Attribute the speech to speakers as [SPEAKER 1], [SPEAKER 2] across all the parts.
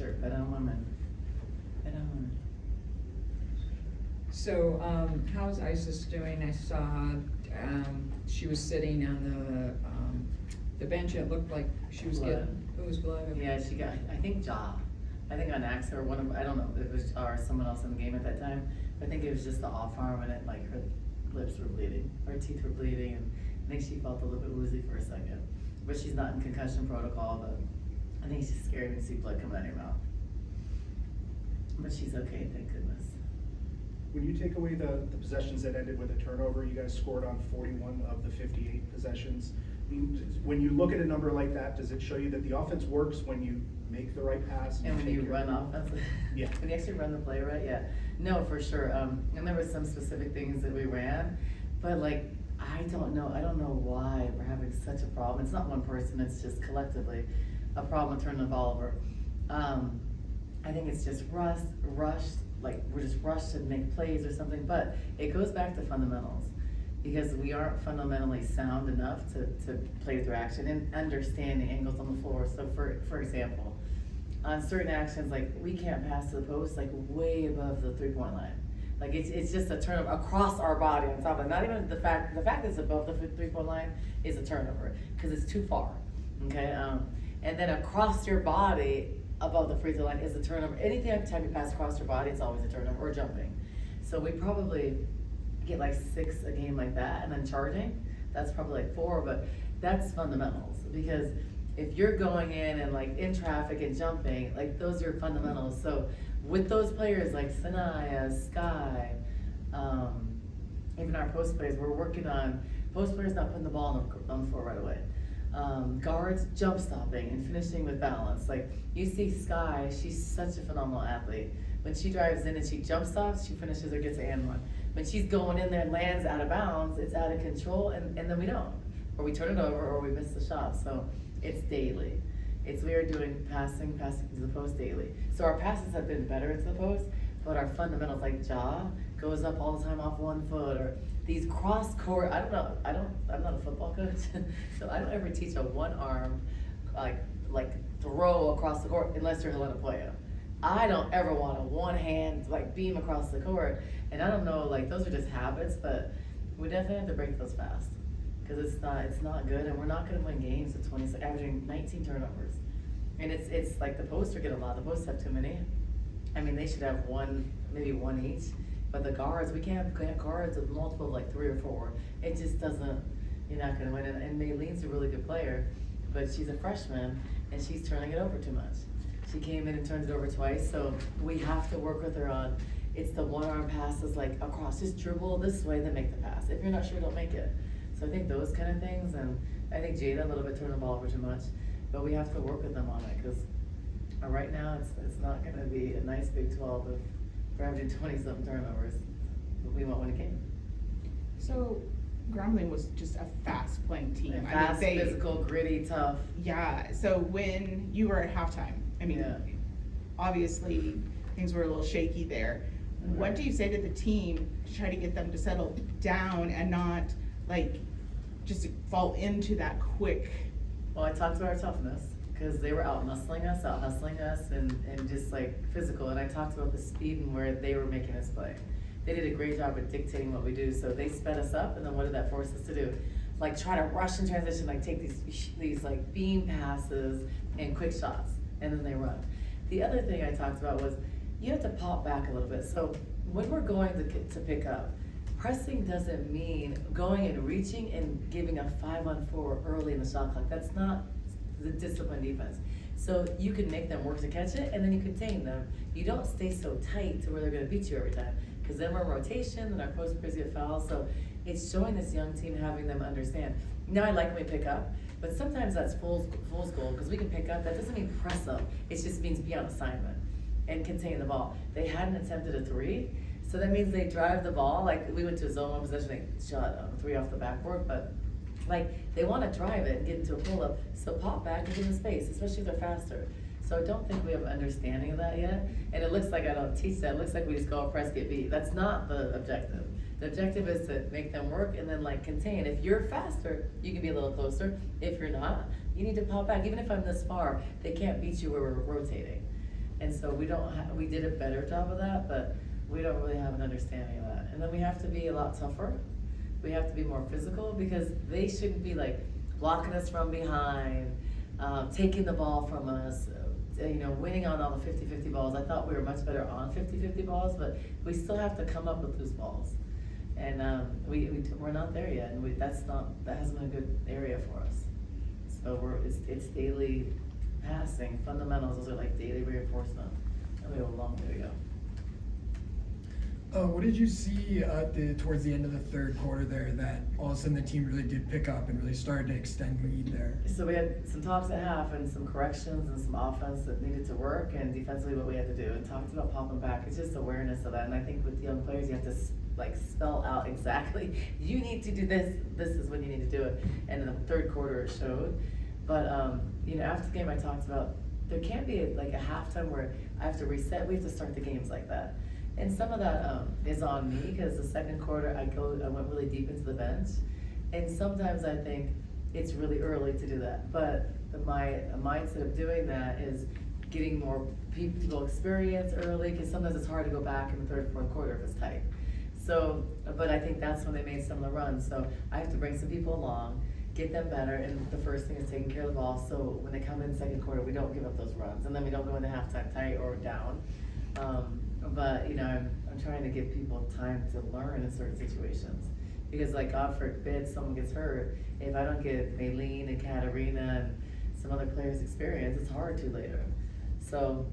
[SPEAKER 1] sure, bet on women. Bet on women.
[SPEAKER 2] So, how's Isis doing? I saw, she was sitting on the bench. It looked like she was getting, it was blood.
[SPEAKER 1] Yeah, she got, I think jaw. I think on accident or one of, I don't know if it was jaw or someone else in the game at that time. I think it was just the off arm and it, like, her lips were bleeding, her teeth were bleeding, and I think she felt a little bit woozy for a second. But she's not in concussion protocol, but I think she's scary when you see blood coming out of your mouth. But she's okay, thank goodness.
[SPEAKER 3] When you take away the possessions that ended with a turnover, you guys scored on 41 of the 58 possessions. I mean, when you look at a number like that, does it show you that the offense works when you make the right pass?
[SPEAKER 1] And when you run offense,
[SPEAKER 3] yeah.
[SPEAKER 1] When you actually run the play right, yeah. No, for sure. And there were some specific things that we ran, but like, I don't know why we're having such a problem. It's not one person, it's just collectively a problem with turning the ball over. I think it's just rushed, like we're just rushed to make plays or something, but it goes back to fundamentals because we aren't fundamentally sound enough to play through action and understand the angles on the floor. So for example, on certain actions, like we can't pass to the post like way above the 3-point line. Like it's just a turnover across our body on top of it. Not even the fact that it's above the 3-point line is a turnover because it's too far, okay? And then across your body above the free throw line is a turnover. Anytime you pass across your body, it's always a turnover or jumping. So we probably get like 6 a game like that, and then charging, that's probably like 4, but that's fundamentals because if you're going in and like in traffic and jumping, like those are fundamentals. So with those players like Sanaya, Sky, even our post players, we're working on post players not putting the ball on the floor right away. Guards jump stopping and finishing with balance. Like you see Sky, she's such a phenomenal athlete. When she drives in and she jump stops, she finishes or gets an and one. When she's going in there and lands out of bounds, it's out of control and then we don't. Or we turn it over or we miss the shot. So it's daily. We are doing passing to the post daily. So our passes have been better to the post, but our fundamentals like jaw goes up all the time off 1 foot or these cross court, I'm not a football coach, so I don't ever teach a one arm like throw across the court unless you're Helena Puello. I don't ever want a one hand like beam across the court, and I don't know, like those are just habits, but we definitely have to break those fast because it's not good, and we're not going to win games with averaging 19 turnovers, and it's like the posts are getting a lot. The posts have too many. I mean, they should have maybe one each. But the guards, we can't have guards with multiple of like 3 or 4. It just doesn't, you're not gonna win. And Maylene's a really good player, but she's a freshman and she's turning it over too much. She came in and turned it over twice, so we have to work with her on, it's the one arm passes like across, just dribble this way, then make the pass. If you're not sure, don't make it. So I think those kind of things, and I think Jada a little bit turned the ball over too much, but we have to work with them on it because right now it's not gonna be a nice Big 12 if we're averaging 20-something turnovers, but we won't win a game.
[SPEAKER 4] So Grambling was just a fast playing team.
[SPEAKER 1] Fast, physical, gritty, tough.
[SPEAKER 4] Yeah, so when you were at halftime, I mean, obviously things were a little shaky there.
[SPEAKER 1] Right.
[SPEAKER 4] What do you say to the team to try to get them to settle down and not like just fall into that quick?
[SPEAKER 1] Well, I talked about our toughness because they were out hustling us, and just like physical. And I talked about the speed and where they were making us play. They did a great job at dictating what we do. So they sped us up, and then what did that force us to do? Like try to rush in transition, like take these like beam passes and quick shots, and then they run. The other thing I talked about was you have to pop back a little bit. So when we're going to pick up, pressing doesn't mean going and reaching and giving a 5-on-4 early in the shot clock. That's not the disciplined defense. So you can make them work to catch it, and then you contain them. You don't stay so tight to where they're going to beat you every time, because then we're in rotation and our post players get fouls. So it's showing this young team, having them understand. Now I like when we pick up, but sometimes that's fool's goal, because we can pick up. That doesn't mean press up. It just means be on assignment and contain the ball. They hadn't attempted a 3, so that means they drive the ball. Like we went to a zone 1 possession, they shot a 3 off the backboard, but like they want to drive it and get into a pull-up, so pop back and give them space, especially if they're faster. So I don't think we have an understanding of that yet, and it looks like I don't teach that. It looks like we just go up, press, get beat. That's not the objective. The objective is to make them work and then like contain. If you're faster, you can be a little closer. If you're not, you need to pop back. Even if I'm this far, they can't beat you where we're rotating. And so we did a better job of that, but we don't really have an understanding of that. And then we have to be a lot tougher. We have to be more physical, because they shouldn't be like blocking us from behind, taking the ball from us, winning on all the 50-50 balls. I thought we were much better on 50-50 balls, but we still have to come up with loose balls. And we're not there yet, and that hasn't been a good area for us. So it's daily passing, fundamentals, those are like daily reinforcement, and we have a long way to go.
[SPEAKER 5] What did you see towards the end of the third quarter there that all of a sudden the team really did pick up and really started to extend lead there?
[SPEAKER 1] So we had some talks at half and some corrections and some offense that needed to work, and defensively what we had to do, and talked about popping back. It's just awareness of that, and I think with young players you have to spell out exactly, you need to do this, this is when you need to do it. And in the third quarter it showed. But after the game I talked about, there can't be a halftime where I have to reset. We have to start the games like that. And some of that is on me, because the second quarter I went really deep into the bench, and sometimes I think it's really early to do that. But my mindset of doing that is getting more people experience early, because sometimes it's hard to go back in the third, fourth quarter if it's tight. So, but I think that's when they made some of the runs. So I have to bring some people along, get them better, and the first thing is taking care of the ball. So when they come in the second quarter, we don't give up those runs, and then we don't go into halftime tight or down. But I'm trying to give people time to learn in certain situations, because God forbid someone gets hurt. If I don't get Maylene and Katarina and some other players experience, it's hard to later. So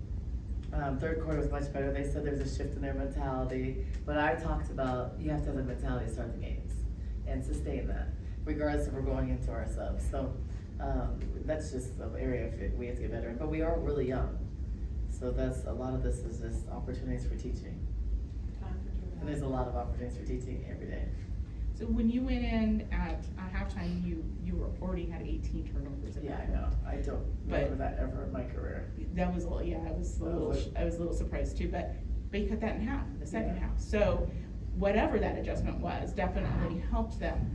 [SPEAKER 1] third quarter was much better. They said there's a shift in their mentality, but I talked about you have to have the mentality to start the games and sustain that, regardless if we're going into our subs. So that's just an area we have to get better in. But we are really young. So a lot of this is just opportunities for teaching. And there's a lot of opportunities for teaching every day.
[SPEAKER 4] So when you went in at halftime, you already had 18 turnovers.
[SPEAKER 1] Yeah, I know. I don't remember that ever in my career.
[SPEAKER 4] That was I was a little surprised too. But you cut that in half, the second half. So whatever that adjustment was, definitely helped them.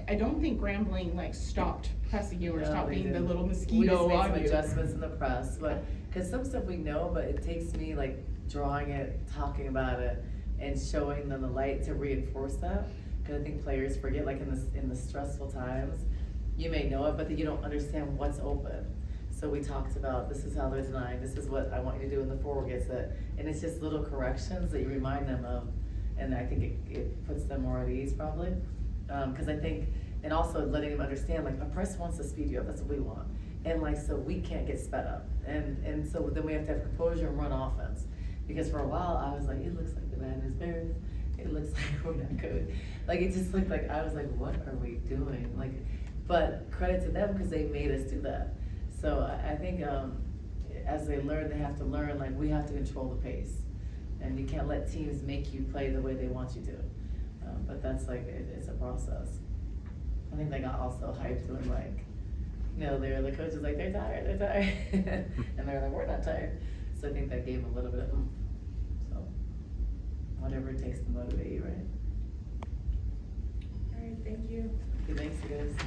[SPEAKER 4] I don't think Grambling stopped pressing you or stopped being the little mosquito
[SPEAKER 1] on you. We just made some
[SPEAKER 4] you.
[SPEAKER 1] adjustments in the press, but because some stuff we know, but it takes me drawing it, talking about it, and showing them the light to reinforce that. Because I think players forget, in the stressful times, you may know it, but then you don't understand what's open. So we talked about, this is how they're denying, this is what I want you to do when the forward gets it, and it's just little corrections that you remind them of, and I think it puts them more at ease probably. Because I think, and also letting them understand, a press wants to speed you up, that's what we want. And so we can't get sped up. And so then we have to have composure and run offense. Because for a while I was it looks like the Bad News Bears. It looks like we're not good. It just looked like, I was what are we doing? But credit to them, because they made us do that. So I think as they learn, they have to learn, we have to control the pace. And you can't let teams make you play the way they want you to. But that's it's a process. I think they got also hyped when the coach is they're tired, and they're we're not tired. So I think that gave them a little bit of oomph. So whatever it takes to motivate you, right?
[SPEAKER 4] All right, thank you.
[SPEAKER 1] Thanks, you guys.